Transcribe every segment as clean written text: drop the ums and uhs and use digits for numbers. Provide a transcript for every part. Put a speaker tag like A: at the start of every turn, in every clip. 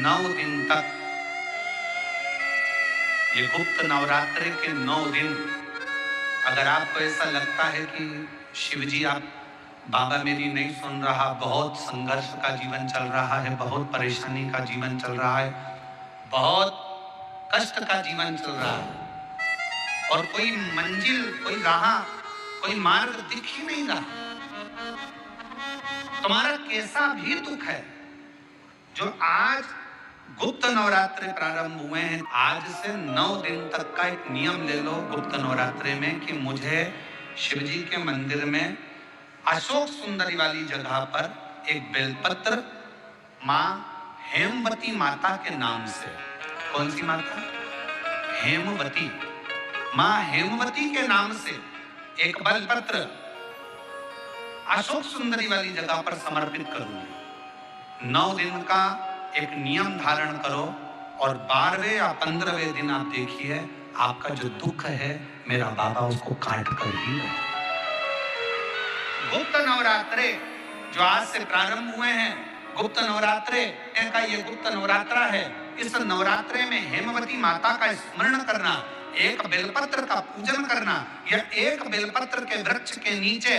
A: 9 दिन तक, ये गुप्त नवरात्रि के 9 दिन, अगर आपको ऐसा लगता है कि शिवजी आप बाबा मेरी नहीं सुन रहा, बहुत संघर्ष का जीवन चल रहा है, बहुत परेशानी का जीवन चल रहा है, बहुत कष्ट का जीवन चल रहा है और कोई मंजिल, कोई राह, कोई मार्ग दिख ही नहीं रहा, तुम्हारा कैसा भी दुख है, जो आज गुप्त नवरात्रि प्रारंभ हुए हैं, आज से 9 दिन तक का एक नियम ले लो गुप्त नवरात्रि में कि मुझे शिवजी के मंदिर में अशोक सुंदरी वाली जगह पर एक बेलपत्र माँ हेमवती माता के नाम से, कौन सी माता? हेमवती, माँ हेमवती के नाम से एक बेलपत्र अशोक सुंदरी वाली जगह पर समर्पित करूंगी। 9 दिन का एक नियम धारण करो और 12वें या 15वें दिन आप देखिए आपका जो दुख है मेरा बाबा उसको काट कर ही ले। गुप्त नवरात्रे जो आज से प्रारंभ हुए हैं, गुप्त नवरात्रे का ये गुप्त नवरात्रा है। इस नवरात्रे में हेमवती माता का स्मरण करना, एक बेलपत्र का पूजन करना, या एक बेलपत्र के वृक्ष के नीचे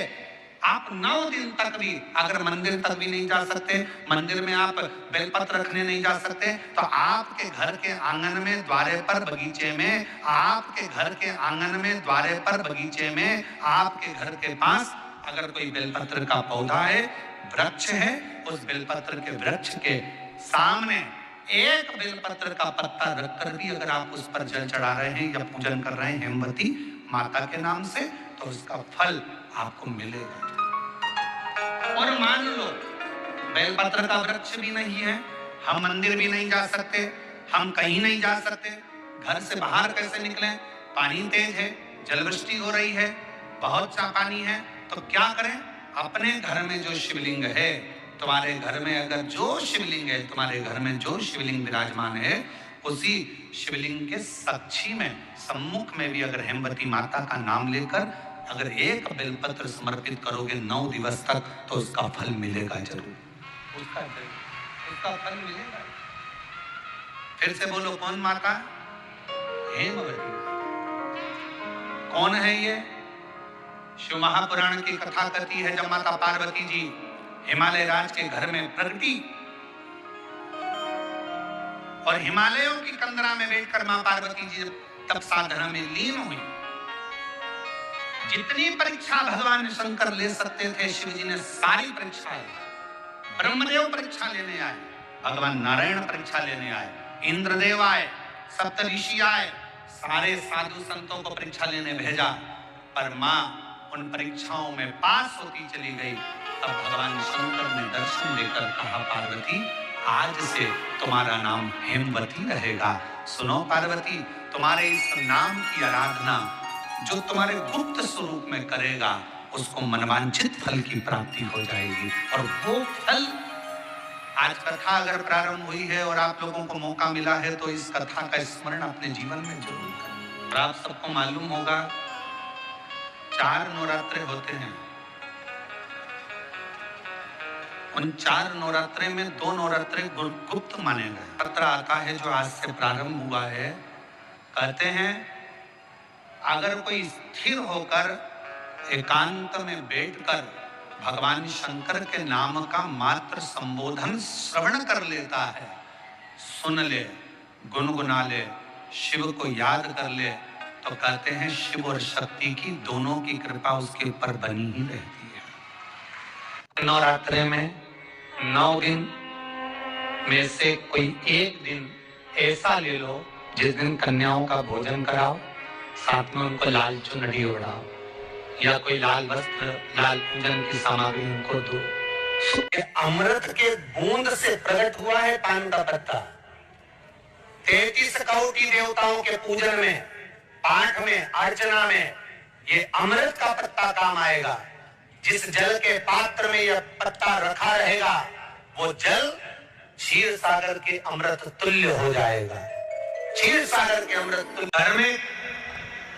A: आप 9 दिन तक भी, अगर मंदिर तक भी नहीं जा सकते, मंदिर में आप बेलपत्र रखने नहीं जा सकते, तो आपके घर के आंगन में, द्वारे पर, बगीचे में, आपके घर के आंगन में, द्वारे पर, बगीचे में, आपके घर के पास अगर कोई बेलपत्र का पौधा है, वृक्ष है, उस बेलपत्र के वृक्ष के सामने एक बेलपत्र का पत्ता रखकर भी अगर आप उस पर जल चढ़ा रहे हैं या पूजन कर रहे हैं हेमवती माता के नाम से, तो उसका फल आपको मिलेगा। और मान लो बेलपत्र का वृक्ष भी नहीं है, हम मंदिर भी नहीं जा सकते, हम कहीं नहीं जा सकते, घर से बाहर कैसे निकलें, पानी तेज है, जलवृष्टि हो रही है, बहुत सा पानी है, तो क्या करें? अपने घर में जो शिवलिंग है, तुम्हारे घर में अगर जो शिवलिंग है, तुम्हारे घर में जो शिवलिंग विराजमान है, उसी शिवलिंग के साक्षी में, सम्मुख में भी अगर हेमवती माता का नाम लेकर अगर एक बेलपत्र समर्पित करोगे 9 दिवस तक, तो उसका फल मिलेगा जरूर, उसका फल मिलेगा। फिर से बोलो, कौन माता? हेमवती। कौन है ये? शिव महापुराण की कथा कहती है जब माता पार्वती जी हिमालय राज के घर में प्रगटी और हिमालयों की कंदरा में बैठकर मां पार्वती जी तब साधना में लीन हुई। जितनी परीक्षा भगवान शंकर ले सकते थे, शिव जी ने सारी परीक्षा ली। ब्रह्मदेव परीक्षा लेने आए, भगवान नारायण परीक्षा लेने आए, इंद्रदेव आए, सप्तऋषि आए, सारे साधु संतों को परीक्षा लेने भेजा, पर मां उन परीक्षाओं में पास होती चली गई। तब भगवान शंकर ने दर्शन देकर कहा, पार्वती आज से तुम्हारा नाम हेमवती रहेगा। सुनो पार्वती, तुम्हारे इस नाम की आराधना जो तुम्हारे गुप्त स्वरूप में करेगा, उसको मनवांछित फल की प्राप्ति हो जाएगी। और वो फल, आज कथा अगर प्रारंभ हुई है और आप लोगों को मौका मिला है, तो इस कथा का स्मरण अपने जीवन में जरूर करें। और आप सबको मालूम होगा 4 नवरात्रे होते हैं। उन 4 नवरात्रे में 2 नवरात्रे गुप्त माने गए। पत्र आता है जो आज से प्रारंभ हुआ है, कहते हैं अगर कोई स्थिर होकर एकांत में बैठकर भगवान शंकर के नाम का मात्र संबोधन श्रवण कर लेता है, सुन ले, गुनगुना ले, शिव को याद कर ले, तो कहते हैं शिव और शक्ति की दोनों की कृपा उसके ऊपर बनी ही रहती है। नवरात्रे में 9 दिन में से कोई एक दिन ऐसा ले लो जिस दिन कन्याओं का भोजन कराओ, साथ में उनको लाल चुनरी ओढ़ाओ या कोई लाल वस्त्र, लाल पूजन की सामग्री उनको दो। अमृत के बूंद से प्रकट हुआ है पान का पत्ता। 33 कोटि देवताओं के पूजन में, पाठ में, अर्चना में ये अमृत का पत्ता काम आएगा। जिस जल के पात्र में यह पत्ता रखा रहेगा, वो जल क्षीर सागर के अमृत तुल्य हो जाएगा। क्षीर सागर के अमृत तुल्य। घर में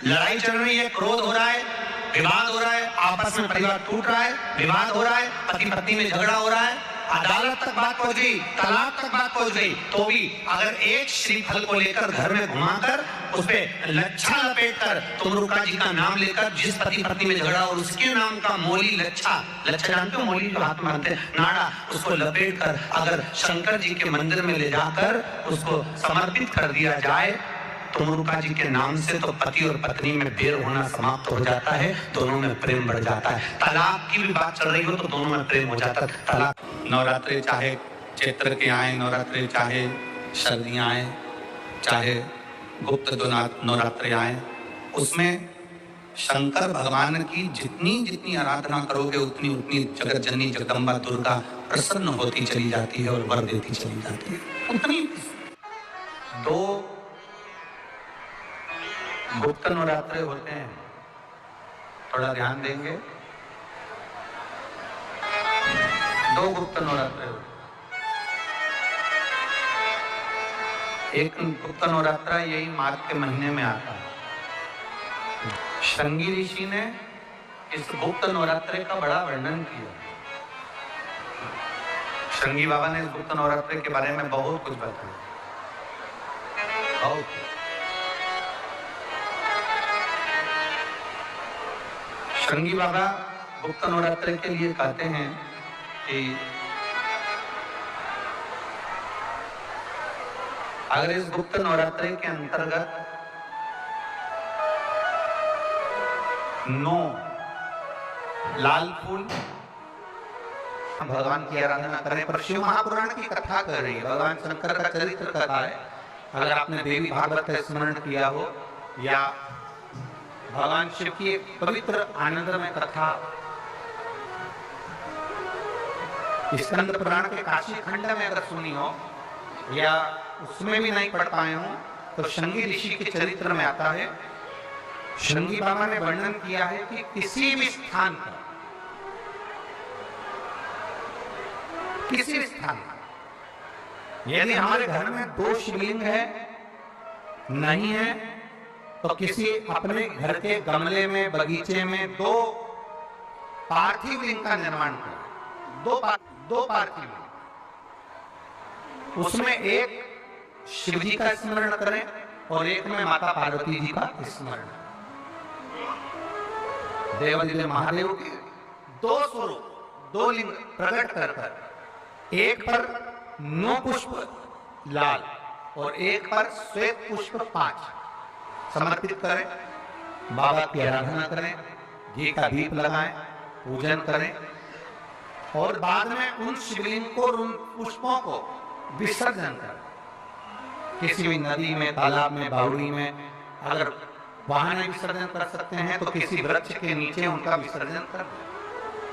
A: लड़ाई चल रही है, क्रोध हो रहा है, विवाद हो रहा है, आपस में परिवार टूट रहा है, विवाद हो रहा है, पति पत्नी में झगड़ा हो रहा है, अदालत तक बात पहुंच गई, तलाक तक बात पहुंच गई, तो भी अगर एक श्रीफल को लेकर घर में घुमाकर उस पे लच्छा लपेटकर तुमरुका जी का नाम लेकर जिस पति पत्नी में झगड़ा और उसके नाम का मोली लच्छा, लच्छा जानते हो मोली जो हाथ में बांधते हैं, नाड़ा, उसको लपेटकर अगर शंकर जी के मंदिर में ले जाकर उसको समर्पित कर दिया जाए तुमरुका जी के नाम से, तो पति और पत्नी में भेद होना समाप्त हो जाता है, दोनों में प्रेम बढ़ जाता है। तलाक की भी बात चल रही हो तो दोनों में प्रेम हो जाता है। तलाक नवरात्रि चाहे चैत्र के आए नवरात्रि, चाहे सर्दियां आए, चाहे गुप्त नवरात्रि आए, उसमें शंकर भगवान की जितनी जितनी आराधना करोगे उतनी उतनी जगत जननी जगदम्बा दुर्गा प्रसन्न होती चली जाती है और वर देती चली जाती है। उतनी दो गुप्त नवरात्रे होते हैं, थोड़ा ध्यान देंगे। दो गुप्त नवरात्रे होते हैं। एक गुप्त नवरात्रा यही माघ के महीने में आता है। श्रृंगी ऋषि ने इस गुप्त नवरात्रे का बड़ा वर्णन किया। श्रृंगी बाबा ने इस गुप्त नवरात्रे के बारे में बहुत कुछ बताया, बहुत। श्रृंगी बाबा गुप्त नवरात्रे के लिए कहते हैं कि अगर इस गुप्त नवरात्रे के अंतर्गत 9 लाल फूल भगवान की आराधना करें, पर शिव महापुराण की कथा कर रही है, भगवान शंकर का चरित्र कथा है। अगर आपने देवी भागवत का स्मरण किया हो या भगवान शिव की एक पवित्र आनंदमय कथा स्कंद पुराण के काशी खंड में अगर सुनी हो या उसमें भी नहीं पढ़ पाए हो तो श्रृंगी ऋषि के चरित्र में आता है। श्रृंगी बाबा ने वर्णन किया है कि किसी भी स्थान पर, किसी भी स्थान पर यदि हमारे घर में 2 शिवलिंग है नहीं है तो किसी अपने घर के गमले में बगीचे में 2 पार्थिव लिंग का निर्माण करें। 2 पार्थिव लिंग, उसमें एक शिव जी का स्मरण करें और एक में माता पार्वती जी का स्मरण। देवादिदेव महादेव के 2 स्वरूप, 2 लिंग प्रकट कर एक पर 9 पुष्प लाल और एक पर श्वेत पुष्प 5 समर्पित करें, बाबा की आराधना करें, घी का दीप लगाएं, पूजन करें और बाद में उन शिवलिंग को और उन पुष्पों को विसर्जन करें। किसी भी नदी में, तालाब में, बावड़ी में, अगर वहां नहीं विसर्जन कर सकते हैं तो किसी वृक्ष के नीचे उनका विसर्जन कर दें।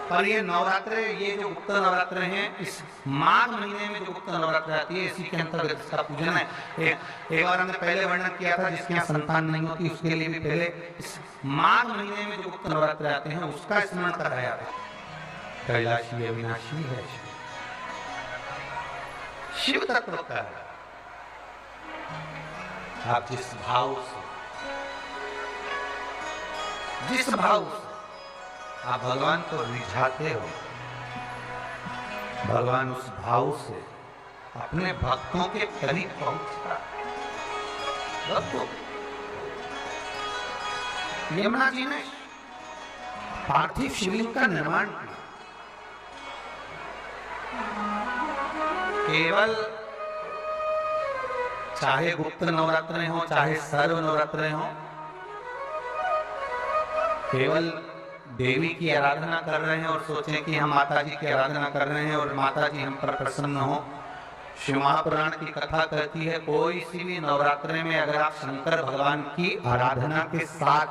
A: पर ये नवरात्रे, ये जो गुप्त नवरात्रे हैं, इस माघ महीने में जो गुप्त नवरात्रि आती है इसी के अंतर्गत इसका पूजन है। एक बार हमने पहले वर्णन किया था जिसके यहाँ संतान नहीं होती उसके लिए भी पहले इस माघ महीने में जो गुप्त नवरात्रे आते हैं उसका स्मरण कराया जाता है। कैलाशी अविनाशी है शिव तत्व का है। आप जिस भाव से आप भगवान को रिझाते हो, भगवान उस भाव से अपने भक्तों के करीब पहुंचता है। यमुना जी ने पार्थिव शिवलिंग का निर्माण किया। केवल चाहे गुप्त नवरात्रे हो चाहे सर्व नवरात्रे हो, केवल देवी की आराधना कर रहे हैं और सोचें कि हम माता जी की आराधना कर रहे हैं और माता जी हम पर प्रसन्न हो। शिव महापुराण की कथा कहती है कोई सी भी नवरात्रे में अगर आप शंकर भगवान की आराधना के साथ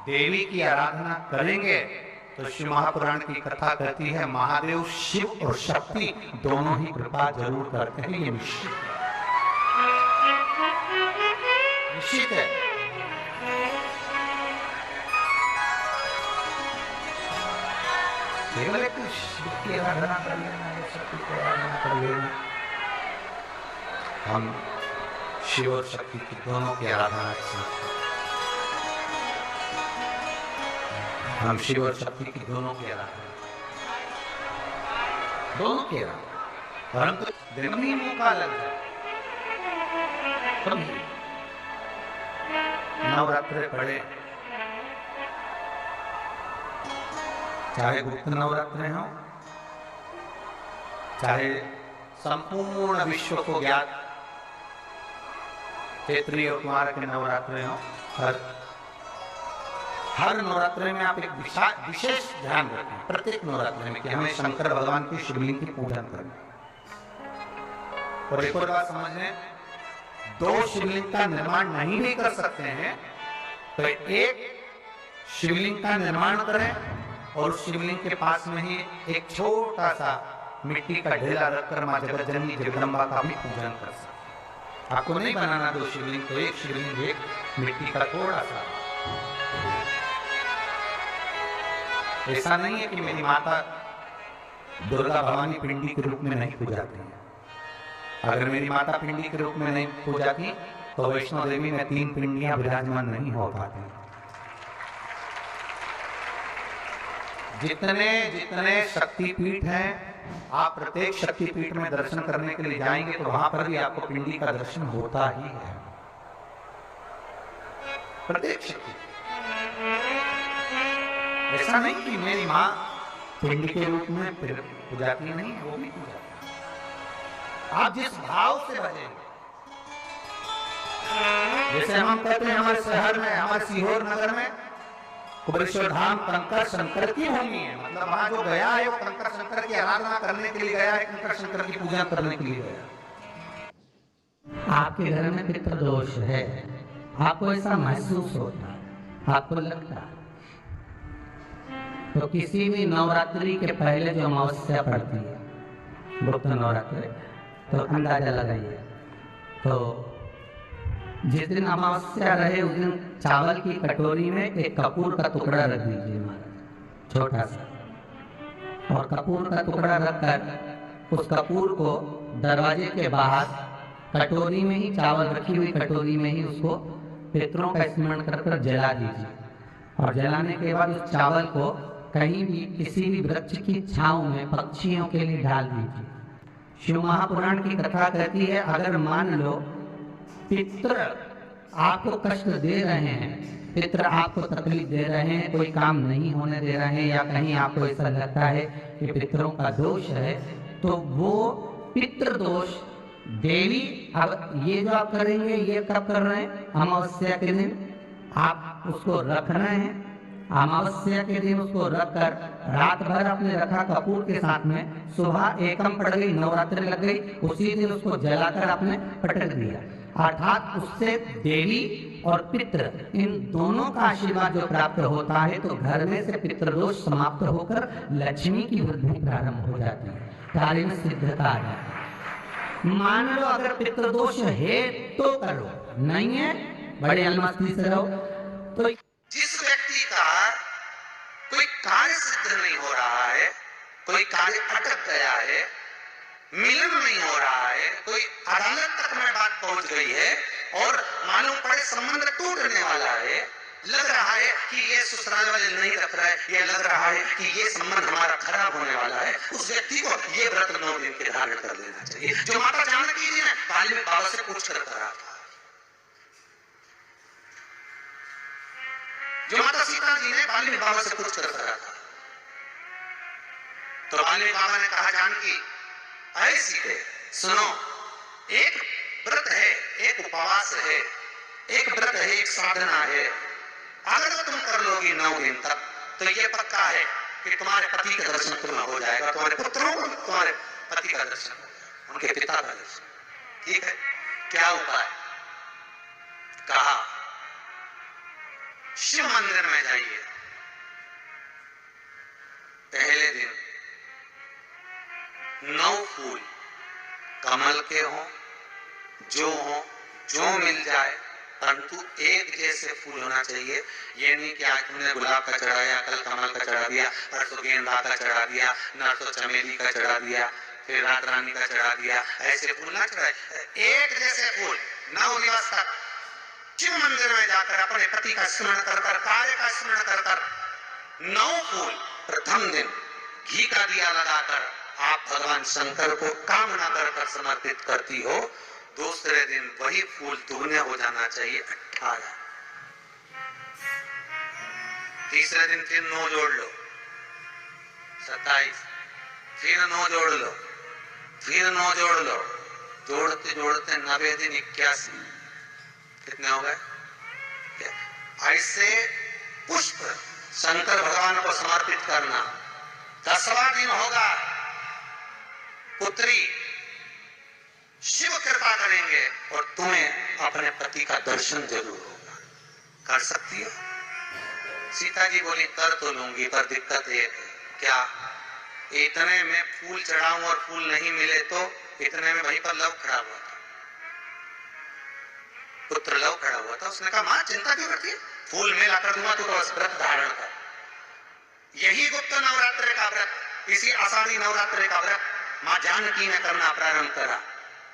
A: देवी की आराधना करेंगे तो शिव महापुराण की कथा कहती है महादेव शिव और शक्ति दोनों ही कृपा जरूर करते हैं। ये निश्चित है। केवल एक शिव की आराधना कर लेना, शक्ति की आराधना कर लेना। हम शिव और शक्ति की दोनों की आराधना सीखते हैं। हम शिव और शक्ति की दोनों की आराधना। दोनों केरा, परंतु दिन भी मुंह का लग जाए कभी नवरात्रे पड़े, चाहे गुप्त नवरात्रे हो, चाहे संपूर्ण विश्व को ज्ञात चैत्री और कुमार के नवरात्रे हो, हर नवरात्रे में आप एक विशेष ध्यान रखें प्रत्येक नवरात्रे में कि हमें शंकर भगवान की शिवलिंग की पूजन करनी। और एक और बात समझ लें, दो शिवलिंग का निर्माण नहीं भी कर सकते हैं तो एक शिवलिंग का निर्माण करें और उस शिवलिंग के पास में ही एक छोटा सा मिट्टी का ढेला रखकर मां जगत जननी जगदम्बा का भी पूजन कर सकते। आपको नहीं बनाना दो शिवलिंग, तो एक शिवलिंग एक मिट्टी का थोड़ा सा। ऐसा नहीं है कि मेरी माता दुर्गा भवानी पिंडी के रूप में नहीं पूजाती है। अगर मेरी माता पिंडी के रूप में नहीं पूजाती तो वैष्णो देवी में 3 पिंडियां विराजमान नहीं हो पाती। जितने जितने शक्तिपीठ हैं, आप प्रत्येक शक्तिपीठ में दर्शन करने के लिए जाएंगे तो वहां पर भी आपको पिंडी का दर्शन होता ही है, प्रत्येक शक्ति। ऐसा नहीं कि मेरी मां पिंडी के रूप में पूजाती नहीं है, वो भी पूजाती। आप जिस भाव से बजेंगे, जैसे हम कहते हैं हमारे शहर में, हमारे सीहोर नगर में कुबेरेश्वर धाम कंकर शंकर की भूमि है, मतलब वहां जो गया है वो कंकर शंकर की आराधना करने के लिए गया है, कंकर शंकर की पूजा करने के लिए गया।
B: आपके घर में पितृ दोष है, आपको ऐसा महसूस होता है, आपको लगता है, तो किसी भी नवरात्रि के पहले जो अमावस्या पड़ती है, गुप्त नवरात्रि, तो अंदाजा लगाइए। तो जिस दिन अमावस्या रहे उस दिन चावल की कटोरी में एक कपूर का टुकड़ा रख दीजिए, छोटा सा, और कपूर का टुकड़ा रखकर उस कपूर को दरवाजे के बाहर कटोरी में ही, चावल रखी हुई कटोरी में ही उसको पितरों का स्मरण कर जला दीजिए। और जलाने के बाद उस चावल को कहीं भी किसी भी वृक्ष की छांव में पक्षियों के लिए डाल दीजिए। शिव महापुराण की कथा कहती है, अगर मान लो पितृ आपको कष्ट दे रहे हैं, पितृ आपको तकलीफ दे रहे हैं, कोई काम नहीं होने दे रहे हैं, या कहीं आपको ऐसा लगता है कि पितरों का दोष है, तो वो पितृ दोष देवी, अब ये जो आप करेंगे ये कब कर रहे हैं? अमावस्या के दिन आप उसको रख रहे हैं। अमावस्या के दिन उसको रखकर रात भर अपने रखा कपूर के साथ में, सुबह एकम पड़ गई, नवरात्रि लग गई, उसी दिन उसको जलाकर आपने पटक दिया। अर्थात उससे देवी और पितृ इन दोनों का आशीर्वाद जो प्राप्त होता है, तो घर में से पितृदोष समाप्त होकर लक्ष्मी की वृद्धि प्रारंभ हो जाती है, कार्य में सिद्धता आ जाती है। मान लो अगर पितृदोष है तो करो, नहीं है बड़े अलमस्ती से रहो। तो
A: जिस व्यक्ति का कोई कार्य सिद्ध नहीं हो रहा है, कोई कार्य अटक गया है, मिलन नहीं हो रहा है, कोई अदालत तक में बात पहुंच गई है और मालूम पड़े संबंध टूटने वाला है, लग रहा है कि ये ससुराल वाले नहीं रख रहा है, ये लग रहा है कि ये संबंध हमारा खराब होने वाला है, उस व्यक्ति को ये व्रत 9 दिन के धारण कर लेना चाहिए। जो माता जानकी जी ने वाल्मीकि बाबा से पूछ कर करा था, जो माता सीता जी ने वाल्मीकि बाबा से पूछ कर करा था, तो वाल्मीकि बाबा ने कहा, जानकी ऐसी है, सुनो, एक व्रत है, एक उपवास है, एक व्रत है, एक साधना है, अगर तुम कर लोगी 9 दिन तक तो ये पक्का है कि तुम्हारे पति का दर्शन तुम्हें हो जाएगा, तुम्हारे पुत्रों को तुम्हारे पति का दर्शन हो जाएगा, उनके पिता का दर्शन। ठीक है, क्या उपाय? कहा, शिव मंदिर में जाइए, पहले दिन 9 फूल कमल के हों, जो मिल जाए, परंतु एक जैसे फूल होना चाहिए। ये नहीं कि आज तुमने गुलाब का चढ़ाया, कल कमल का चढ़ा दिया, परसों गेंदा का चढ़ा दिया, नरसों चमेली का चढ़ा दिया, फिर रात रानी का चढ़ा दिया, ऐसे फूल ना चढ़ाए। एक जैसे फूल 9 दिवस तक शिव मंदिर में जाकर अपने पति का स्मरण कर कर, कार्य का स्मरण कर कर, 9 फूल प्रथम दिन घी का दिया लगाकर
C: आप भगवान शंकर को कामना कर समर्पित करती हो, दूसरे दिन वही फूल दुगने हो जाना चाहिए 18। तीसरे दिन फिर 9 जोड़ लो 27, फिर 9 जोड़ लो, फिर 9 जोड़ लो, जोड़ते जोड़ते 90 दिन 81, कितने हो गए? ऐसे पुष्प शंकर भगवान को समर्पित करना। 10वां दिन होगा, पुत्री शिव कृपा करेंगे और तुम्हें अपने पति का दर्शन जरूर होगा। कर सकती हो? सीता जी बोली कर तो लूंगी, पर दिक्कत एक है। क्या? इतने में फूल चढ़ाऊं और फूल नहीं मिले तो? इतने में वहीं पर लव खड़ा हुआ था, पुत्र लव खड़ा हुआ था। उसने कहा मां चिंता क्यों करती है, फूल मैं लाकर दूंगा, तो बस व्रत धारण कर। यही गुप्त नवरात्र का व्रत, इसी आषाढ़ी नवरात्र का व्रत मां जानकी ने करना प्रारंभ करा।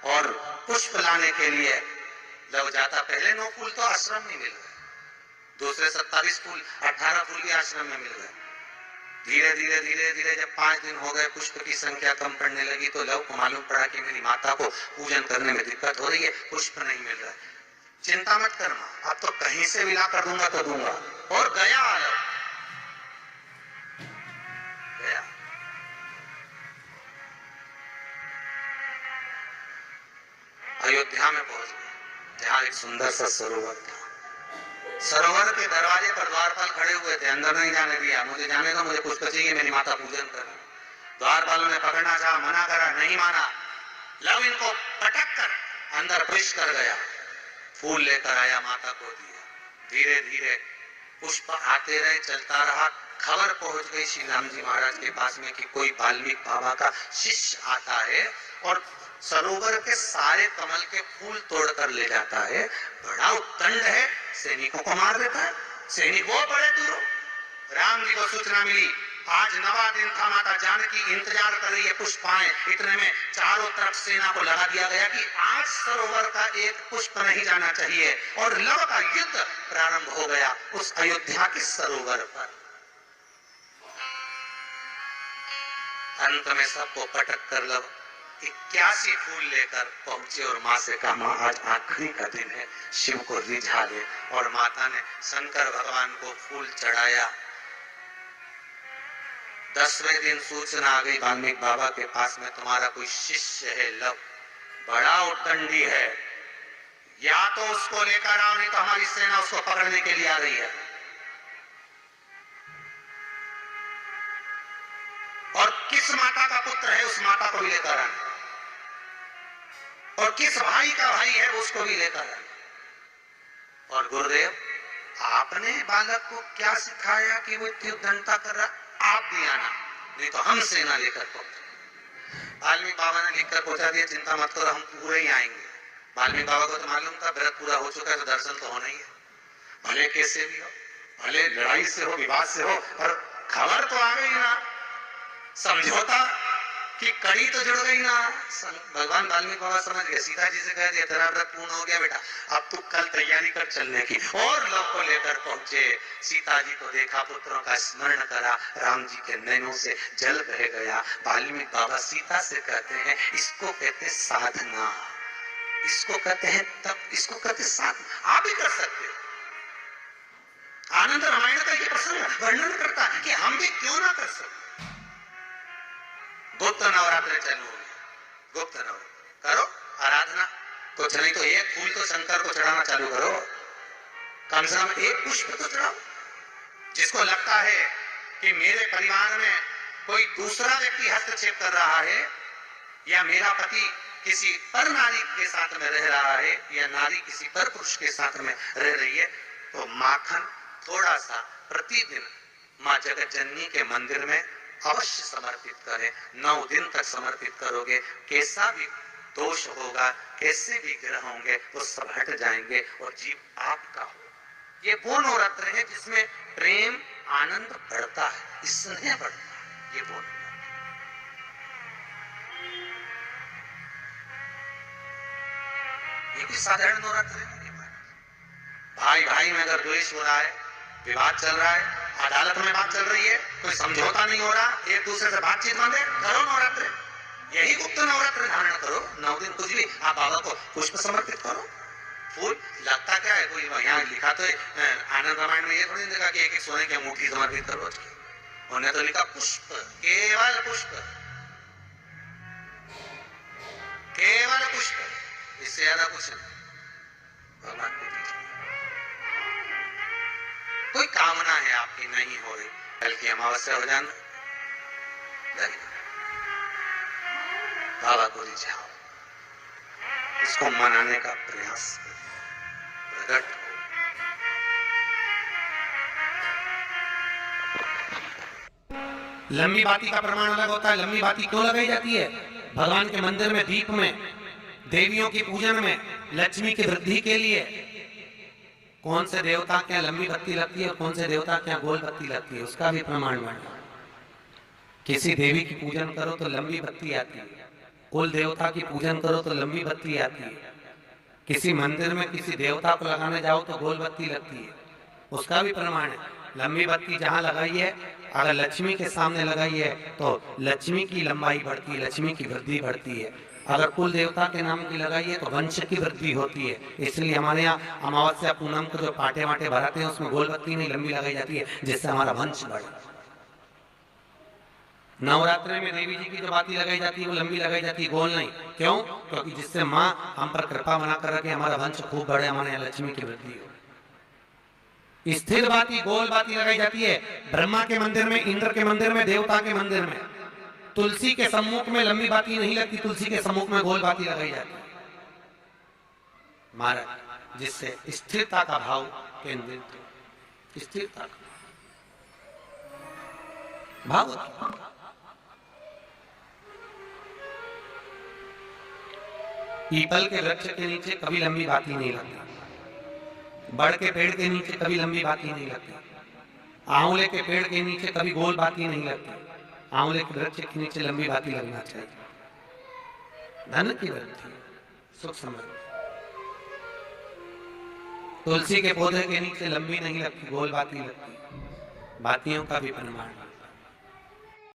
C: और पुष्प लाने के लिए लव जाता। पहले 9 फूल तो आश्रम में मिल गए, दूसरे 27 फूल 18 फूल भी आश्रम में मिल गए। धीरे धीरे धीरे धीरे जब 5 दिन हो गए, पुष्प की संख्या कम पड़ने लगी, तो लव को मालूम पड़ा कि मेरी माता को पूजन करने में दिक्कत हो रही है, पुष्प नहीं मिल रहा है। चिंता मत कर मां, अब तो कहीं से भी ला कर दूंगा तो दूंगा। और गया लव, गया। अयोध्या में पहुंच गए, जहां एक सुंदर सा सरोवर था। सरोवर के दरवाजे पर द्वारपाल खड़े हुए थे, अंदर नहीं जाने दिया। मुझे जाने दो, मुझे पुष्प चाहिए, मेरी माता पूजन कर रही। द्वारपालों ने पकड़ना चाहा, मना करा, नहीं माना। लव इनको पटक कर अंदर प्रवेश कर गया, फूल लेकर आया, माता को दिया। धीरे धीरे पुष्प आते रहे, चलता रहा। खबर पहुंच गई श्री राम जी महाराज के पास में कि कोई वाल्मीकि बाबा का शिष्य आता है और सरोवर के सारे कमल के फूल तोड़कर ले जाता है। बड़ा उत्तंड है, सैनिकों को मार देता है। सैनिक वो बड़े दूर। राम जी को सूचना मिली, आज 9वां दिन था, माता जानकी इंतजार कर रही है पुष्प आए। इतने में चारों तरफ सेना को लगा दिया गया कि आज सरोवर का एक पुष्प नहीं जाना चाहिए। और लव का युद्ध प्रारंभ हो गया उस अयोध्या के सरोवर पर। अंत में सबको पटक कर लव 81 फूल लेकर पहुंचे और मां से कहा, मां आज आखिरी का दिन है, शिव को रिझा ले। और माता ने शंकर भगवान को फूल चढ़ाया। 10वें दिन सूचना आ गई वाल्मीकि बाबा के पास में, तुम्हारा कोई शिष्य है लव, बड़ा उद्दंडी है, या तो उसको लेकर आओ, नहीं तो हमारी सेना उसको पकड़ने के लिए आ रही है। और किस माता का पुत्र है, उस माता को भी लेकर आना, और किस भाई का भाई है उसको भी लेकर आना। और गुरुदेव आपने बालक को क्या सिखाया कि वो इतनी उद्दंडता कर रहा, आप भी आना, नहीं तो हम सेना लेकर पहुंचे। वाल्मीकि बाबा ने लिखकर पहुंचा दिया, चिंता मत करो, हम पूरे ही आएंगे। वाल्मीकि बाबा को तो मालूम था व्रत पूरा हो चुका है, तो दर्शन तो होना ही है, भले कैसे भी हो, भले लड़ाई से हो, विवाद से हो, पर खबर तो आ गई ना, समझौता कि कड़ी तो जुड़ गई ना। भगवान वाल्मीकि बाबा समझ गए, सीता जी से कह दिया तेरा व्रत पूर्ण हो गया बेटा, अब तू कल तैयारी कर चलने की। और लव को लेकर पहुंचे, सीता जी को देखा, पुत्रों का स्मरण करा, राम जी के नैनों से जल बह गया। वाल्मीकि बाबा सीता से कहते हैं, इसको कहते साधना, इसको कहते हैं तप, इसको कहते साधना। आप भी कर सकते हो। आनंद रामायण का ये प्रसंग वर्णन करता है कि हम भी क्यों ना कर सकते। गुप्त नवरात्र चालू हो गया, गुप्त नवरात्र करो आराधना, कुछ नहीं तो एक फूल तो शंकर को चढ़ाना चालू करो, कम से कम एक पुष्प तो चढ़ाओ। जिसको लगता है कि मेरे परिवार में कोई दूसरा व्यक्ति हस्तक्षेप कर रहा है, या मेरा पति किसी पर नारी के साथ में रह रहा है, या नारी किसी पर पुरुष के साथ में रह रही है, तो माखन थोड़ा सा प्रतिदिन मां जगत जननी के मंदिर में अवश्य समर्पित करें। 9 दिन तक समर्पित करोगे, कैसा भी दोष होगा, कैसे भी ग्रह होंगे, वो सब हट जाएंगे और जीव आपका हो। ये वो नवरात्र है जिसमें प्रेम आनंद बढ़ता है, स्नेह बढ़ता है। ये वो ये कोई साधारण नवरात्र नहीं है। भाई भाई में अगर द्वेष हो रहा है, विवाद चल रहा है, अदालत में बात चल रही है, कोई समझौता नहीं हो रहा, एक दूसरे से बातचीत बंद है, करो नवरात्रि। यही गुप्त नवरात्रि धारण करो, 9 दिन कुछ भी आप बाबा को पुष्प समर्पित करो। फूल लगता क्या है, कोई यहाँ लिखा तो आनंद रामायण में ये थोड़ी लिखा कि एक सोने की अंगूठी समर्पित करो, उन्होंने तो लिखा पुष्प, केवल पुष्प, केवल पुष्प, इससे ज्यादा कुछ नहीं। भगवान को दीजिए। कोई कामना है आपकी नहीं हो रही, कल की अमावस्या हो जाना, बाबा को रिझाओ, इसको मनाने का प्रयास प्रकट हो।
D: लंबी बाती का प्रमाण अलग होता है। लंबी बाती क्यों लगाई जाती है? भगवान के मंदिर में दीप में, देवियों की पूजन में, लक्ष्मी की वृद्धि के लिए। कौन से देवता के यहाँ लंबी बत्ती लगती है और कौन से देवता के यहाँ गोल बत्ती लगती है, उसका भी प्रमाण बना। किसी देवी की पूजन करो तो लंबी बत्ती आती है, कुल देवता की पूजन करो तो लंबी बत्ती आती है। किसी मंदिर में किसी देवता को लगाने जाओ तो गोल बत्ती लगती है, उसका भी प्रमाण है। लंबी बत्ती जहाँ लगाई है, अगर लक्ष्मी के सामने लगाई है तो लक्ष्मी की लंबाई बढ़ती है, लक्ष्मी की वृद्धि बढ़ती है। अगर कुल देवता के नाम की लगाई है तो वंश की वृद्धि होती है। इसलिए हमारे यहाँ अमावस्या पूनम को जो पाटे वाटे भराते हैं उसमें गोल बत्ती नहीं लंबी लगाई जाती है, जिससे हमारा वंश बढ़े। नवरात्रि में देवी जी की जो बाती लगाई जाती है वो लंबी लगाई जाती है, गोल नहीं। क्यों? क्योंकि जिससे माँ हम पर कृपा बना कर रखे, हमारा वंश खूब बढ़े, हमारे यहाँ लक्ष्मी की वृद्धि हो। स्थिर बाती, गोल बाती लगाई जाती है ब्रह्मा के मंदिर में, इंद्र के मंदिर में, देवता के मंदिर में। तुलसी के सम्मुख में लंबी बाती नहीं लगती, तुलसी के सम्मुख में गोल बाती लगाई जाती है महाराज, जिससे स्थिरता का भाव केंद्रित हो, स्थिरता का भाव। पीपल के वृक्ष के नीचे कभी लंबी बाती नहीं लगती, बड़ के पेड़ के नीचे कभी लंबी बाती नहीं लगती, आंवले के पेड़ के नीचे कभी गोल बाती नहीं लगती। आंवले के वृक्ष के नीचे लंबी बाती लगना चाहिए, धन की वृद्धि, सुख समृद्धि। तुलसी के पौधे के नीचे लंबी नहीं लगती, गोल बाती लगती। बातियों का भी प्रमाण।